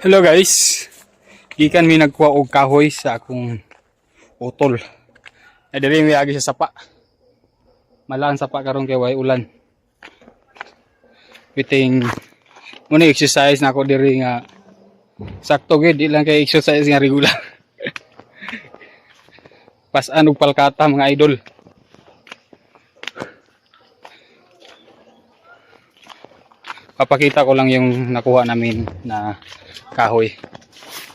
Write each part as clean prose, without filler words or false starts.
Hello guys, gikan mi nagkuha og kahoy sa akong utol. Ay diri mi agi sa sapa. Malaan sapa karon kay way ulan. Biting muna exercise na ako diri nga sakto gid, di lang kay exercise nga regular. Pas-an og palkata mga idol. Papakita ko lang yung nakuha namin na kahoy.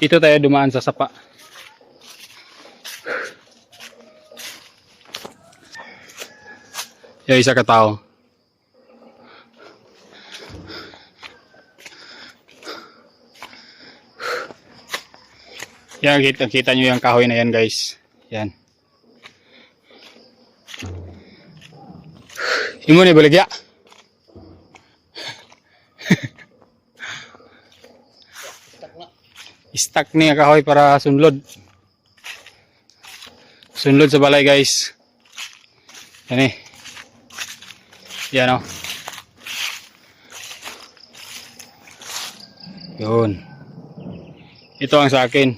Dito tayo dumaan sa sapa. Yung isa katao. Yan, kita nyo yung kahoy na yan guys. Yan. Imo ni baligya. Stuck niya kahoy para sunlod. Sunlod sa balay guys. Yan eh. Yan o. Yun. Ito ang sa akin.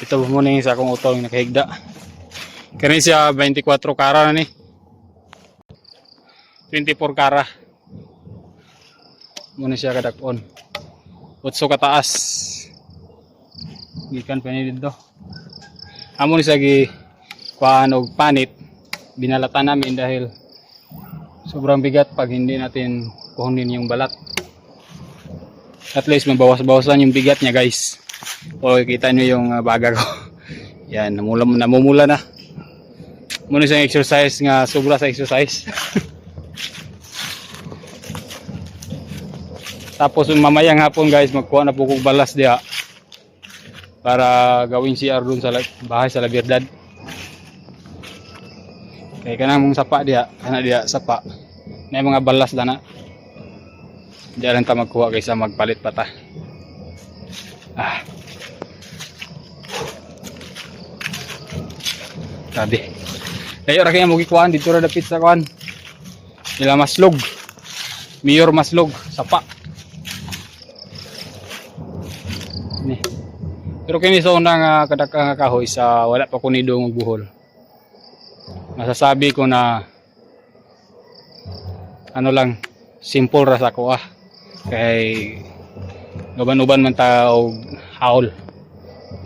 Ito muna yung sa akong utol yung nakahigda. Kaya siya 24 kara na ni. 24 kara. Muna siya kadakon. 8 kataas. Gikan pa ni dito. Amo ni sagi kuhaan og panit. Binalatan namin dahil sobrang bigat pag hindi natin kuhunin yung balat. At least mabawas-bawasan yung bigat niya guys. O kita nyo yung baga ko. Yan, namumula na. Muna siyang exercise nga sobra sa exercise. Tapos mamayang hapon guys, magkuha na po kong balas diya. Para gawin CR dun sa bahay sa Labirdad. Kaya kanang mong sapa diya, kana diya sapa. Na mga balas dana. Diya lang ta magkuha kaysa magpalit pa ta. Grabe. Dayo ra kay mo gikuan dito ra dapit sa kuan. Ila Maslog. Mayor Maslog, sapa. Ni. Pero kini sa unang kadakang kahoy sa wala pa ko ni dong buhol. Masasabi ko na ano lang, simple ra sa ko kay gaban-uban man ta og haul.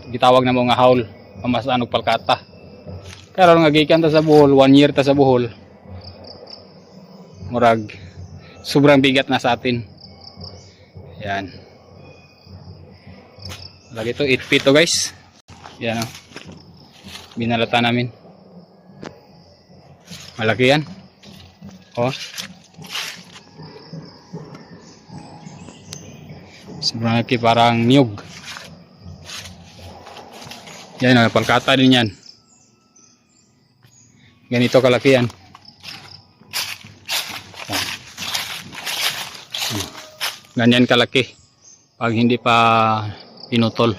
Gitawag na mo nga haul, pamasan og palkata. Karon nga gikan ta sa buhol, 1 year ta sa buhol. Murag sobrang bigat na sa atin. Yan. Lagi to 8 feet to guys. Yan o. Binalata namin. Malaki yan. O. Sobrang laki, parang niyog. Yan o. Palkata din yan. Ganito kalaki yan. Ganyan kalaki. Pag hindi pa pinutol.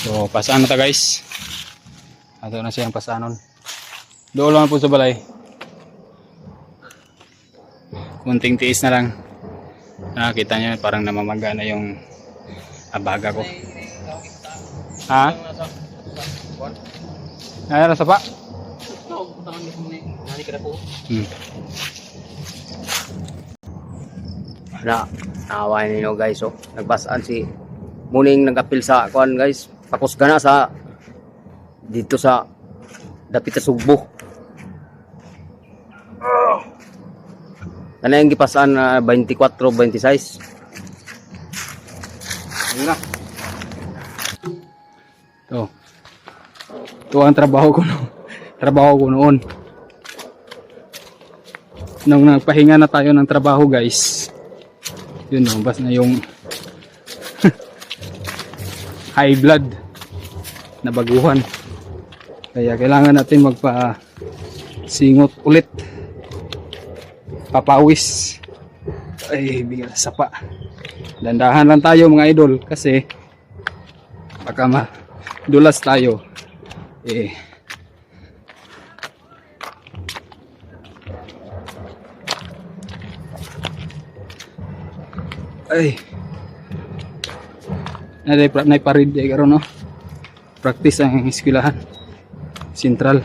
So, pasaan na ta guys. Ato na siyang pasanon. Doon lang po sa balay. Kunting tiis na lang. Nakakita nyo parang namamaga na yung abaga ko. Ha? Nara sa pa? Away ninyo guys, oh. Nagbasaan si muning nagapil sa kuan guys. Pakusga na sa dito sa dapit sa Sugbo. Kana yung gipasaan na 24, 26. Ayun na. Ito ang trabaho ko noon. Nung nagpahinga na tayo ng trabaho guys, yun lumabas na yung high blood na baguhan. Kaya kailangan natin magpa-singot ulit, papawis. Ay, bigla sapa. Dandahan lang tayo mga idol kasi baka madulas tayo. Ay. Naiparid ay karon no. Practice ang eskwelahan. Sentral.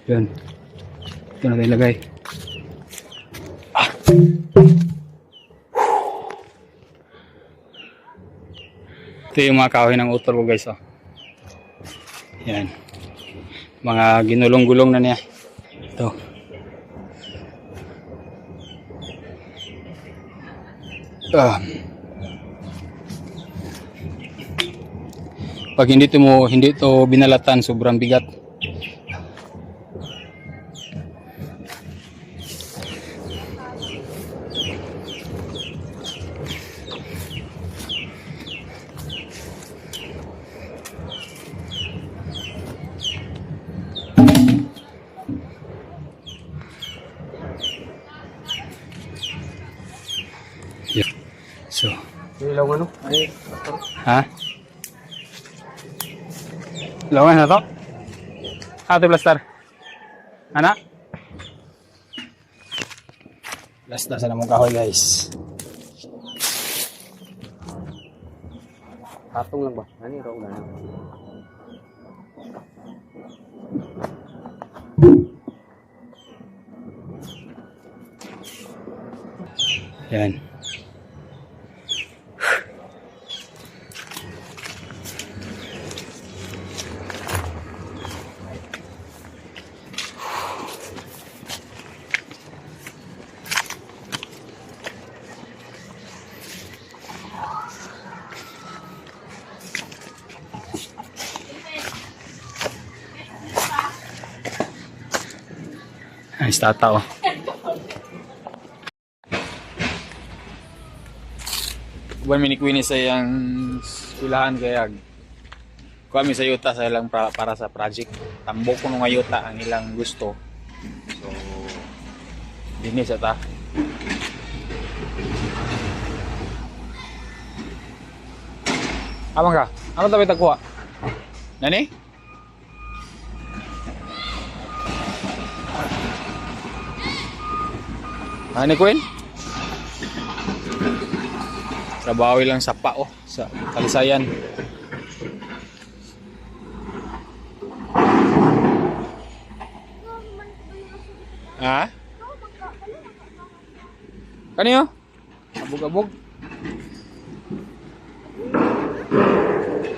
Yan. Ito na tayo ilagay. Ito yung mga kahoy ng utol ko guys. Oh. Yan. Mga ginulong-gulong na niya. Ito. Pag hindi ito binalatan, sobrang bigat. Yeah. So, Ilaw ano? Ay, ha? Lawan na to? Ate Blaster. Ana? Blaster sa namong kahoy guys. patong lang ba? Ano yung raw na? Yan. Ay, tata oh. Buwan minikwini sa yung eskwelahan kaya kami sa yuta sa ilang para sa project. Tambok ko nung yuta ang ilang gusto. So, dinis ata. Amang ka? Ano tabi tagkuha? Nani? Ano Queen? Trabaho lang sa pao sa Talisayan. Ha? Kaniyo? Abog-abog.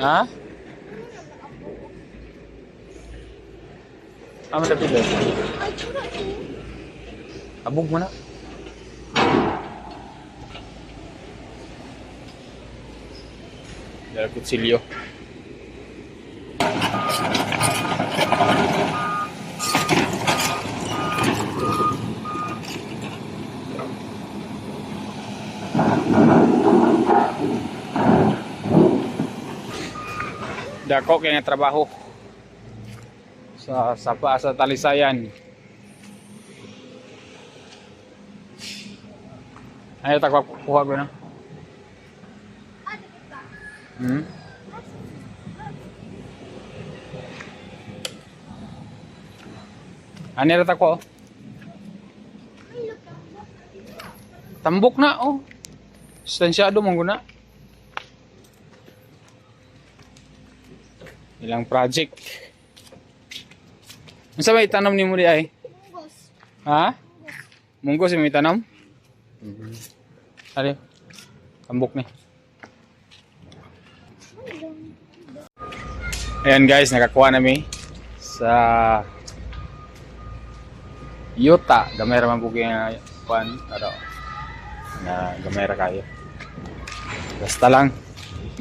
Ha? Amo na pila. Abog mo na. Dala kutsilyo. Dako kaya nga trabaho sa Talisayan. Ay tak kuha ko na. Ani rata ko. Tambok na oh. Stansyado mong guna. Ilang project. Unsa may tanom nimo di ay? Munggos. Ha? Munggos may tanom? Ari. Tambok ni. Ayan guys, nakakuha nami sa yuta. Gamay ra man po kaya kuan ano na gamay ra kayo. Basta lang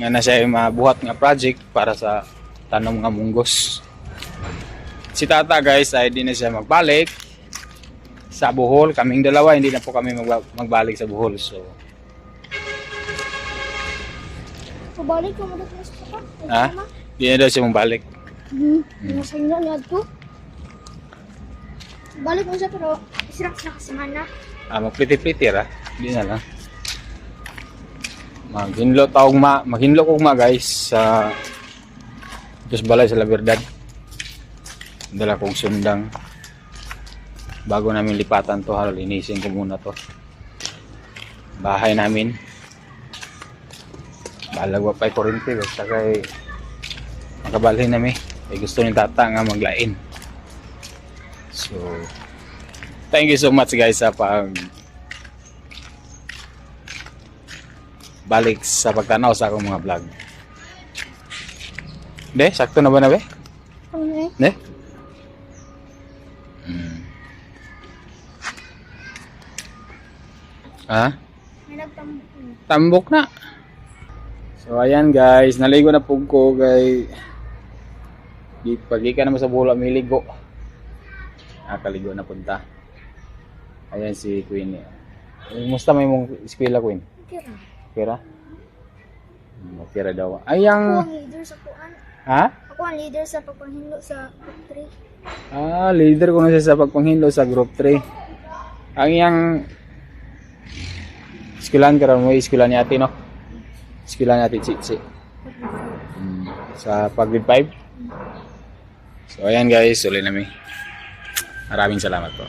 nga na siya yung mabuhat nga project para sa tanom nga munggos. Si tata guys ay di na siya magbalik sa Bohol. Kaming dalawa hindi na po kami magbalik sa Bohol. So Pabalik ka mo dito sa papa. ha? Di na daw siya magbalik. Nasa inyo nga to. Balik mo siya pero isirak na kasimana. Magpliti-pliti ra. Di na lang. Maghinlo kog ma guys sa Diyos balay sa La Verdad. Dala kong sundang. Bago namin lipatan to, linisin ko muna to. Bahay namin. Balagwa pa yung kurente. Basta kay makabalhin namin. Eh, gusto ni tata nga maglain. So, thank you so much guys sa pag balik sa pagtanaw sa akong mga vlog. De, sakto na ba na be? Okay. De? Ha? May nagtambok na. Tambok na. So ayan guys, naligo na po ko kay pag-ika naman sa bula miligo. Nakaligo na punta. Ayan si Queen. Musta may mong eskwela Queen? Kira. Pera? Pera daw. Ayang Ako ang leader sa kuan. ha? Ako ang leader sa pagpanghinlo sa factory. Leader ko na siya sa pagpanghinlo sa group 3. Ang iyang eskwelahan ka rin mo, eskwelahan ni ate, no? Eskwelahan ni ate, Chichi. Sa pag-grade 5. So, ayan guys, ulit namin. Maraming salamat po.